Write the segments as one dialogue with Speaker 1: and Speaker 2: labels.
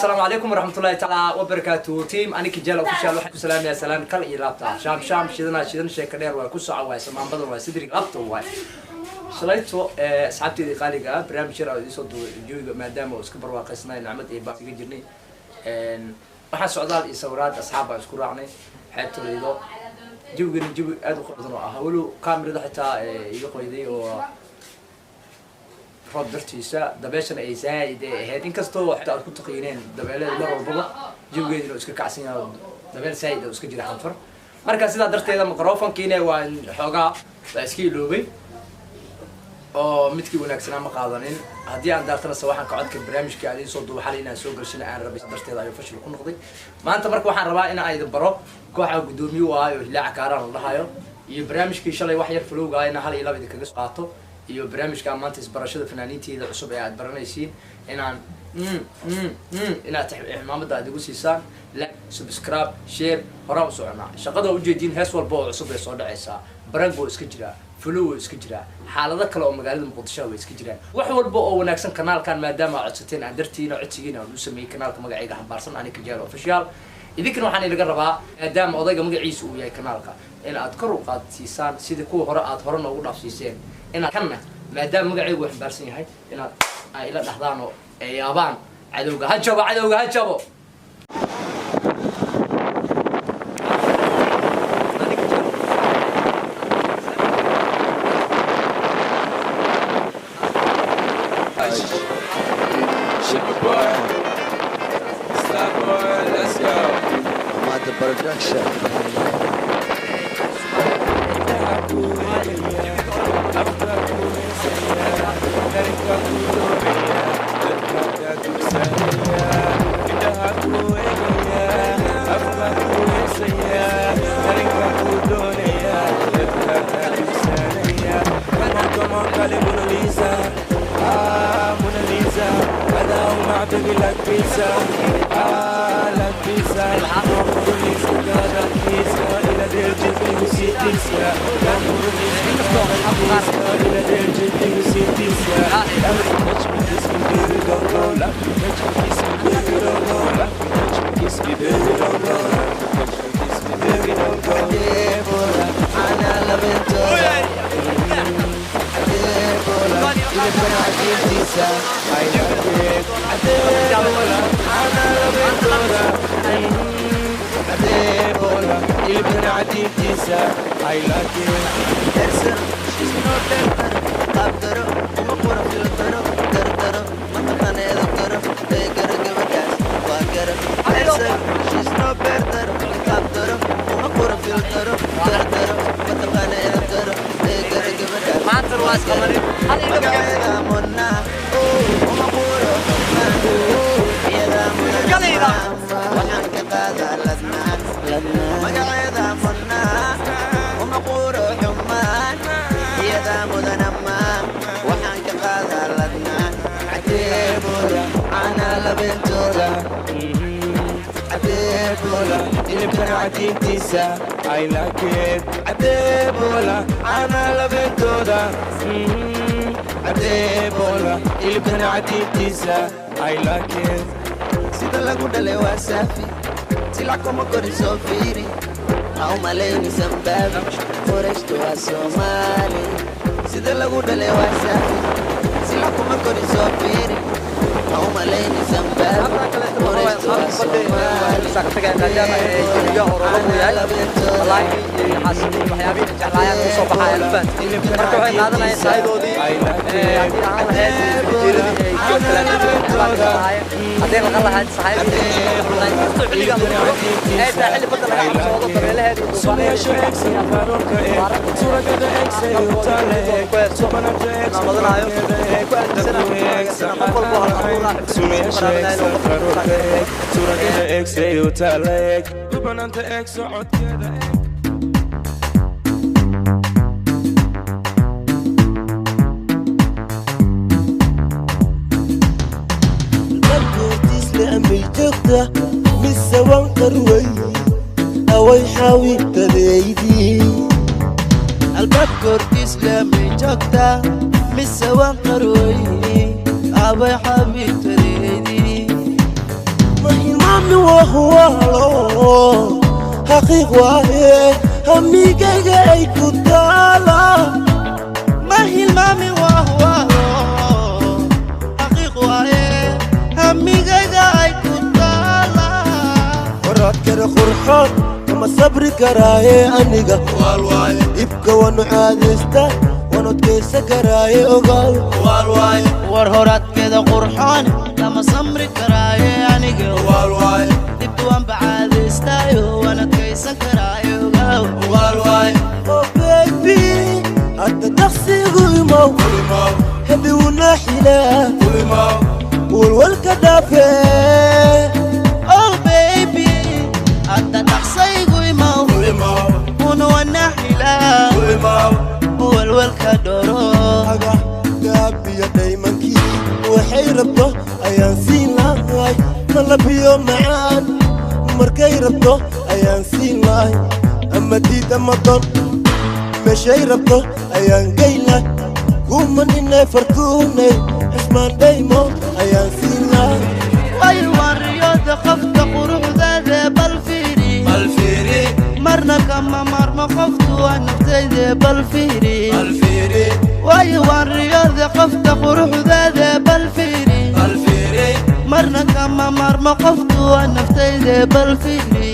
Speaker 1: السلام عليكم ورحمة الله تعالى وبركاته تيم أنا كجال أوفيشال واحد سلام يا سلام كل إيلابتا شام شدنا شكرا وكوسع واسم عم بدر وسدري لابتا واي سلايتو أصحابتي اللي خالقة برنامج شراء يصدوا جوي ما دام وسكبر واقعنا نعمة إيبا تجرني waxaa socdaal iyo sawiraad asxaab aan isku raacnay xeebta leedo jawiga aad u qurxoon ah walo kaamirada xitaa iga qoyday oo roob dartiisa dabeeshana ay saaid ahayd inkastoo xitaa aad ku taqayneen dabeelada mar walba jawigeeduna iska kacsan yahay dabeel saaid oo iska jira xanfar marka sidaa darteeda microphone-kiina waa xoogaa iska iloobay oo midkii wanaagsanaa ma qaadanin haddii aan daartana waxaan ka codka barnaamijka aan soo duubo xalay inaan soo galshina aan rabay darteeda ayuu fashil ku noqday maanta marka waxaan rabaa in aan idin baro kooxda gudoomiye waayo Hilaac Kaaraan la dhahayo iyo barnaamijkii shalay wax yar flowga in hal iyo laba idin kaga qaato iyo barnaamijka maanta isbarashada fanaaniinteeda cusub ee aad baranaysiin inaan inaad maamada aad igu siisaan like subscribe share hore u soconaa shaqada u jeedin hees walba oo cusub ee soo dhacaysa barango iska jira فلو اسكجرا حالده kale oo magaalada Muqdisho way iska jiraan wax walba oo wanaagsan kanaalkan maadaama codsateen aan dartiina codsigiina oo sameeyay kanaalka magacayga xambaarsan ani ka jaalo official idinkana waxaan ilaga rabaa maadaama odayga magaciisa uu yahay kanaalka in aad kor u qaadsiisaan sida kuwa hore aad hore noogu dhaafsiiseen in aad kana maadaama magacaygu xambaarsan yahay in aad ay ila dhaxdaan oo yaabaan cadawga ha jabo
Speaker 2: Production. I like it. She's not better. After I'm a pura filtero, tertero, matane doctoro, they gotta give a gas. She's not better. After I'm a pura filtero, tertero, matane doctoro, they gotta give a gas. Master was coming. Magaya monna, oh, I'm a pura filtero. Yada monna, wahan kada ladna, magaya monna. مقورو حمان يدا مدنما وحان كقاذا لدنا عديبولا أنا لبنتولا عديبولا اللي بكنا عديب تيسا I like it عديبولا أنا لبنتولا عديبولا اللي بكنا عديب تيسا I like it سيدا لقود اللي واسافي سيلا كومو كوري سوفيري أو ماليني سنبابي فورشتو الصومالي سيدا لغو دالي واسافي سيلاكو مكوري سوفيري أو ماليني سنبابي فورشتو الصومالي أوي حاوي تبيدي الباب كورتيس لمي جوكتا مسوان قروي أوي حاوي تبيدي
Speaker 3: hilmaami wahuwaalo xaqiiq waaye hamigayga ay ku taala ma hilmaami wahuwaalo xaqiiq waaye hamigayga ay ku taala waradkana qurxoon kama sabri karaaye aniga waalwaaye ibka wanu caadaysta wanu adkaysa karaaye ogaal waalwaaye war horadkeeda qurxoon kama samri karaaye aniga waalwaaye ibka waan bacaadaystaayo waan adkaysan karaaye ogaal waalwaaye oh baby hadda daqsigu imow hadi unaaxilaa walwalka dhaafee oh baby hadda daqsigu imow una wanaaxilaa walwalka dhoro aga gaabiya dhaymankii waxay rabto ayaan siin lahay malabiyo macaan markay rabto ayaan siin lahay ama diid ama don meeshay rabto ayaan geylahay kuman inay fartuunay xismaan dhaymo ayaan siin lahay way wariyooda qofta quruxdaada bal fiiri marna kama marma qoftu waa naftayda bal fiiri way wariyooda qofta quruxdaada bal fiiri marna kama marma qoftu waa naftayda bal fiiri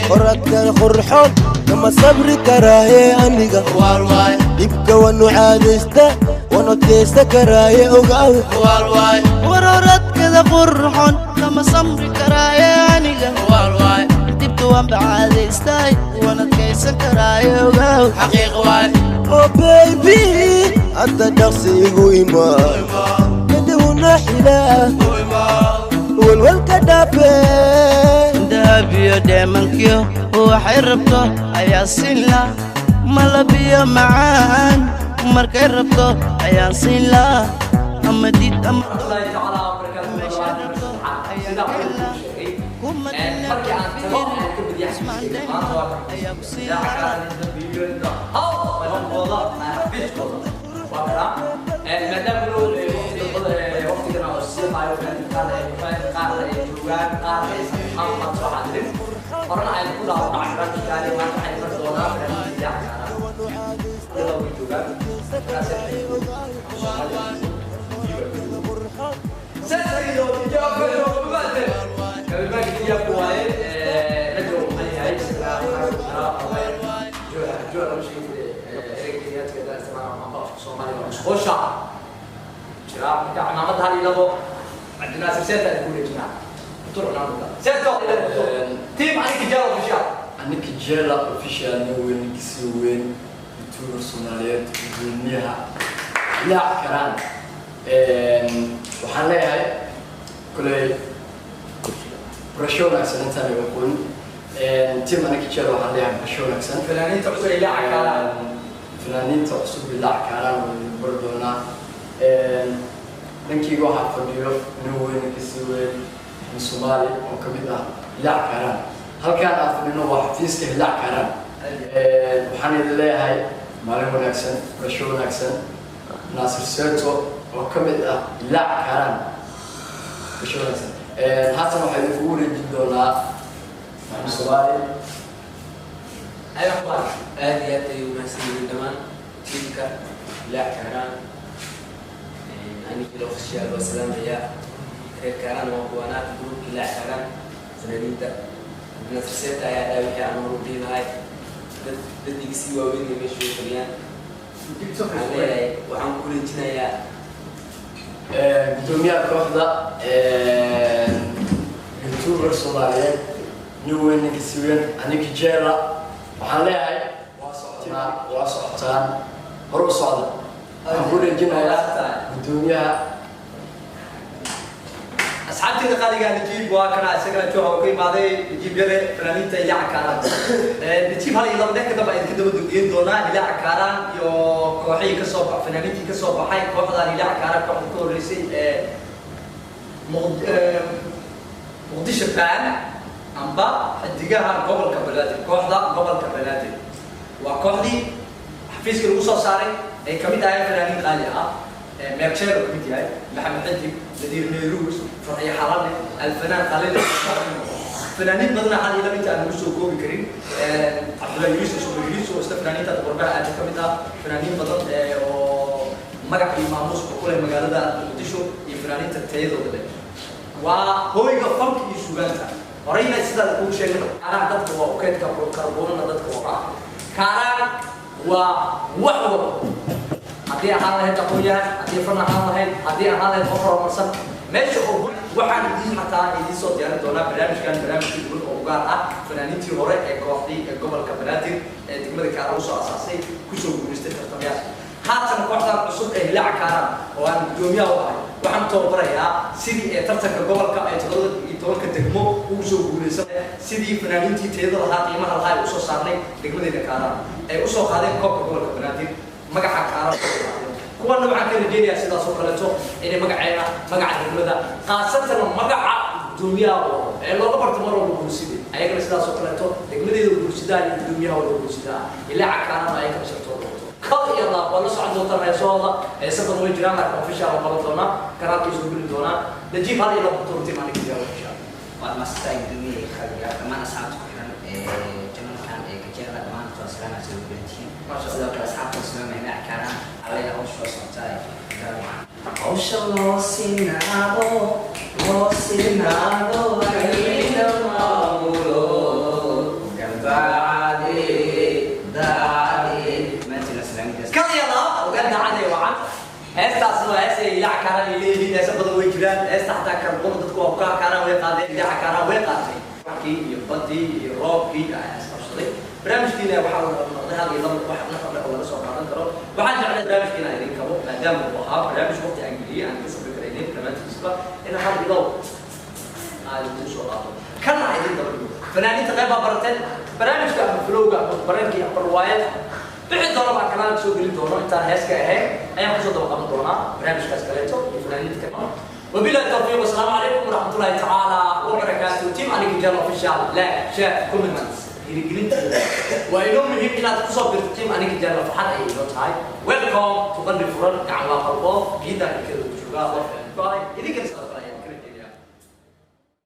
Speaker 3: qoradkan qurxoon kama sabri karaaye aniga waalwaay dhibka wanu caadaysta wanu adkaysta karaaye ogaal waalwaay war oradkada qurxoon kama sabri karaaye aniga waalwaay dhibka waan bacaadaystay waan adkaysan karaaye ogaal xaqiiq waay oh baby hadda dhaqsi igu imaa hadi unaaxilaa walwalka dhaafee dahabiyo dheemankiyo waxay rabto ayaa siin la malabiyo macaan markay rabto ayaan siin la ama diid ama
Speaker 1: Orang ayat pula orang akan dikali mana ayat berdoa dan tidak kalau juga saya itu jawab berdoa kalau bagi dia buat radio ayat sekarang jual mesti kita kita sama Somali Osha cerah kita amat hari lalu عندنا سلسلة تقول إجماع طرق نعمل سلسلة تيم عنك جالة أوفيشال
Speaker 4: عنك جالة أوفيشال نوين كسوين بتور صوماليات الدنيا لا كران وحنا هاي كل برشلونة أحسن أنت اللي بقول تيم عنك جالة وحنا هاي برشلونة أحسن
Speaker 1: فلانين تقصد إلى عكاران
Speaker 4: فلانين تقصد إلى عكاران وبردونا ninkii waxa fadhiyo inuu weyn ka sii weyn Soomaali oo kamid ah ilaa Karaan halkaan aan fadhino waa xafiiska ilaa Karaan waxaan idin leeyahay maalin wanaagsan barasho wanaagsan Nasir Seeto oo kamid ah ilaa Karaan barasho wanaagsan haatan waxay idinku wareejin doonaa Soomaali
Speaker 1: أيوة هذه يمثل دمان تلك لا كران أنا كده أخشى والسلام يا كران وأنا تقول لا كران سنريد نفسيت يا داوي يا نور الدين هاي بدي كسيوا ويني مش فيان وعم كل جنايا
Speaker 4: بدوميا كوحدة يوتيوبر صوماليين نوين كسيوين أنا كجيرة وحالي واسعتان هرو صعدة أقول الجنايا بدوميا
Speaker 1: أصحابتي قال لي نجيب وكنا سكرة شو هو كي ماذا نجيب يره فلانين تيجي عكاران نجيب هذا يلا بدك كده بعد كده بدقين دونا يلا عكاران يو كوحي كسوب فلانين كي كسوب حي كوحدة يلا عكاران كوحدة رئيسي مقدش الفان أمبا الدجاج قبل كبلاتي كوحدة قبل كبلاتي وكوحدي حفيز كل وصل صاري كمية آية فلانين غالية ميرشيرو كميديا محمد حدي نذير نيروز فرعي حرامي الفنان خليل فنانين بدنا حالي لم يتعلموا سوق كوبي كريم عبد الله يوسف سوبر واستفنانين تقربها أتكلم فنانين بدن مجا في ماموس بكل مجال ده مدشوا يفنانين تتهيدوا ده وهو يقفل يسوعنا ورينا سيدا تقول شيء أنا ضد هو وكيد كربون ضد هو كارا ووحو هذه حالة تقوية هذه فرنا حالة هذه حالة أخرى مرسل ماشي هو waxaan idin xataa idin soo diyaarin doonaa barnaamijkan barnaamijkii guud oo gaar ah fanaaniintii hore ee kooxdii ee gobolka Banaadir ee degmada Kaaraan soo asaasay ku soo guuleystay tartamayaasha haatan kooxdan cusub ee Hilaac Kaaraan oo aan gudoomiyaha u ahay waxaan tababarayaa sidii ee tartanka gobolka ay tobanka degmo ugu soo guuleysay sidii fanaaniintii tayada lahaa qiimaha lahaa u soo saarnay degmada Kaaraan ay u soo qaadeen koobka gobolka Banaadir magaca Kaaraan kuwa noocan kale jeediya sidaas oo kaleeto inay magaceena magaca degmada qaasatan magaca gudoomiyaha ee looga barto mar walba bulshada ayaga sidaas oo kaleeto degmadeeda bulshada iyo gudoomiyaha wada bulshada ilaa Kaaraan ay ka shaqeeyo kal iyo la wala socdo tareesooda ee sabab way jiraan marka official oo qabatona karaabti soo gudin doona najib hal iyo laba turti maani kiyo insha Allah ma stay dumi khaliya kama asxaabtu xiran jamal kan ee ka jira dhammaan toosana soo gudin ma sha Allah asxaabtu soo meena Kaaraan عليها وش صوتاي وش لوسينادو عينا مامولو قلبي دعالي ما انت نسلم كل يلا وقد عادي وعد هسه اصلا هسه يا كارا اللي هسه بدو وجران هسه حتى كربون دكو كا كارا وي قادين يا كارا وي قادين كي يبدي يروبي اسفشلي برنامجنا وحاول هذه لما واحد نحن ولا سو قادن كرو waxaan jeclay barnaamijkeena idin kabo maadaama uu ahaa barnaamij waqti aan geliyay aan kasoo fikiraynay barnaamijkiisa in hal bilow aan ku soo qaato kana idin dabado fanaaniinta qayb barateen barnaamijka flowga barnaamijka barwaayad bixi doona baa kanaalka soo gelin doono intaan heeska ahayn ayaan kusoo daba qaban doonaa barnaamijkaas kaleeto iyo fanaaniinta kale وبالله التوفيق والسلام عليكم ورحمه الله تعالى وبركاته تيم عليك جل اوفيشال لا شاف كومنتس يرجلين وينهم من هنا تصب بالتيم أنا كده لو فحد أي لوت هاي ويلكم تقدر فرن كعواقب جدا كده شو قال باي إذا كنت